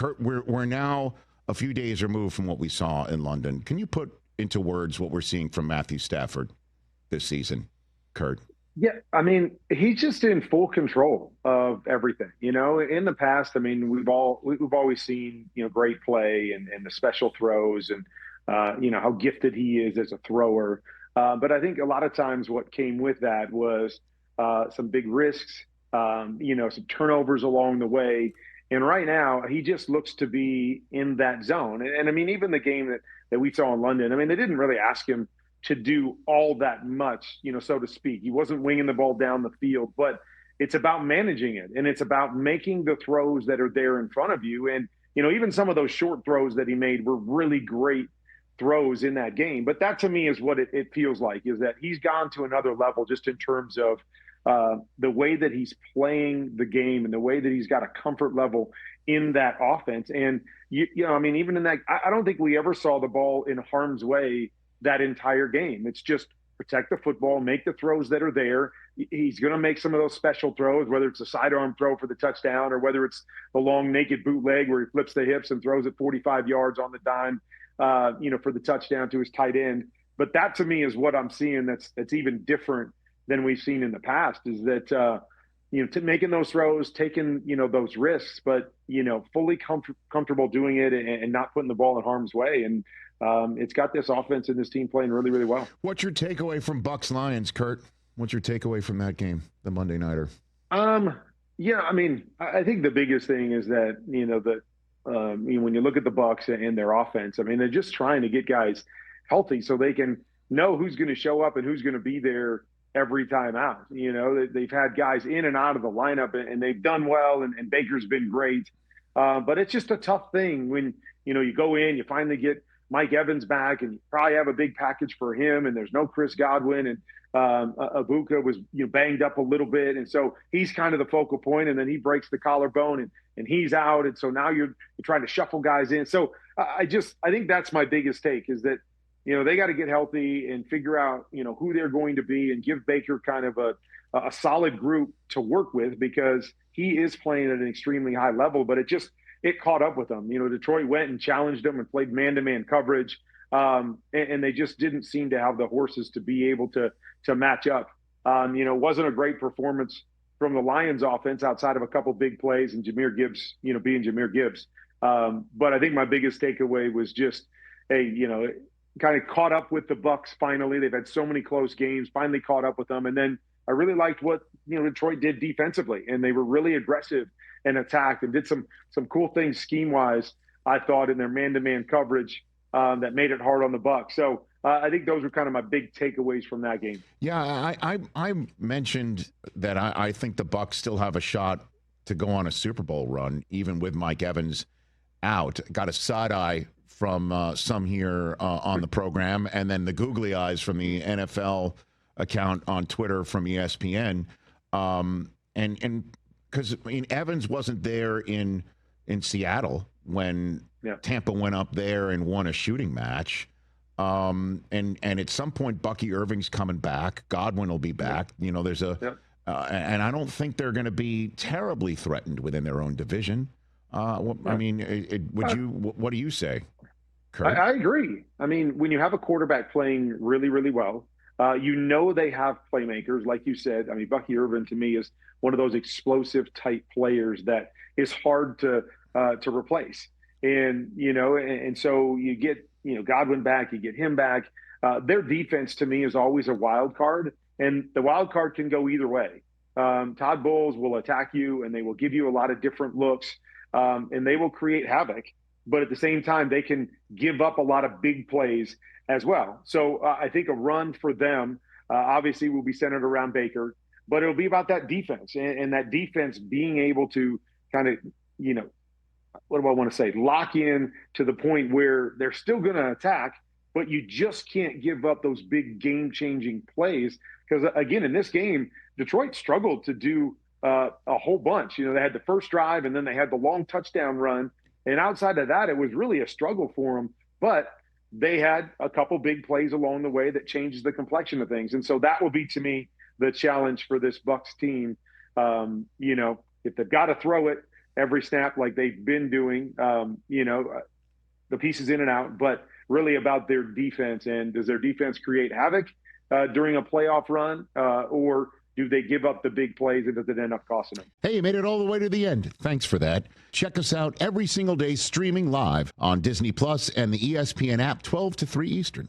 Kurt, we're now a few days removed from what we saw in London. Can you put into words what we're seeing from Matthew Stafford this season, Kurt? Yeah, I mean, he's just in full control of everything. In the past, I mean, we've always seen, great play and the special throws and, how gifted he is as a thrower. But I think a lot of times what came with that was some big risks, some turnovers along the way. And right now, he just looks to be in that zone. And I mean, even the game that we saw in London, I mean, they didn't really ask him to do all that much, so to speak. He wasn't winging the ball down the field, but it's about managing it. And it's about making the throws that are there in front of you. And, even some of those short throws that he made were really great throws in that game. But that to me is what it feels like, is that he's gone to another level just in terms of the way that he's playing the game and the way that he's got a comfort level in that offense. And, I mean, even in that, I don't think we ever saw the ball in harm's way that entire game. It's just protect the football, make the throws that are there. He's going to make some of those special throws, whether it's a sidearm throw for the touchdown or whether it's the long naked bootleg where he flips the hips and throws it 45 yards on the dime, for the touchdown to his tight end. But that to me is what I'm seeing that's even different than we've seen in the past, is that, making those throws, taking, those risks, but, fully comfortable doing it and not putting the ball in harm's way. And it's got this offense and this team playing really, really well. What's your takeaway from Bucs Lions, Kurt? What's your takeaway from that game, the Monday Nighter? Yeah, I mean, I think the biggest thing is that, when you look at the Bucs and their offense, I mean, they're just trying to get guys healthy so they can know who's going to show up and who's going to be there every time out. They've had guys in and out of the lineup and they've done well, and Baker's been great. But it's just a tough thing when, you go in, you finally get Mike Evans back, and you probably have a big package for him, and there's no Chris Godwin, and Ibuka was banged up a little bit, and so he's kind of the focal point, and then he breaks the collarbone, and he's out, and so now you're trying to shuffle guys in. So I think that's my biggest take, is that they got to get healthy and figure out who they're going to be, and give Baker kind of a solid group to work with, because he is playing at an extremely high level, but it caught up with them. Detroit went and challenged them and played man-to-man coverage, and they just didn't seem to have the horses to be able to match up. It wasn't a great performance from the Lions offense outside of a couple big plays and Jahmyr Gibbs, being Jahmyr Gibbs. But I think my biggest takeaway was just, kind of caught up with the Bucs finally. They've had so many close games, finally caught up with them. And then I really liked what, Detroit did defensively, and they were really aggressive and attacked and did some cool things scheme-wise, I thought, in their man-to-man coverage that made it hard on the Bucs. So I think those are kind of my big takeaways from that game. Yeah, I mentioned that I think the Bucs still have a shot to go on a Super Bowl run, even with Mike Evans out. Got a side eye from some here on the program, and then the googly eyes from the NFL account on Twitter from ESPN. And because Evans wasn't there in Seattle when Tampa went up there and won a shooting match. And at some point, Bucky Irving's coming back. Godwin will be back. There's and I don't think they're going to be terribly threatened within their own division. I mean, what do you say, Kurt? I agree. I mean, when you have a quarterback playing really, really well, they have playmakers, like you said. I mean, Bucky Irvin to me is one of those explosive type players that is hard to replace. And and so you get Godwin back, you get him back. Their defense to me is always a wild card, and the wild card can go either way. Todd Bowles will attack you, and they will give you a lot of different looks, and they will create havoc. But at the same time, they can give up a lot of big plays as well. So I think a run for them obviously will be centered around Baker, but it'll be about that defense and that defense being able to kind of, what do I want to say, lock in to the point where they're still going to attack, but you just can't give up those big game-changing plays. Because, again, in this game, Detroit struggled to do a whole bunch. They had the first drive, and then they had the long touchdown run. And outside of that, it was really a struggle for them. But they had a couple big plays along the way that changes the complexion of things. And so that will be, to me, the challenge for this Bucs team. If they've got to throw it every snap like they've been doing, the pieces in and out, but really about their defense. And does their defense create havoc during a playoff run, or do they give up the big plays and does it end up costing them? Hey, you made it all the way to the end. Thanks for that. Check us out every single day streaming live on Disney Plus and the ESPN app 12 to 3 Eastern.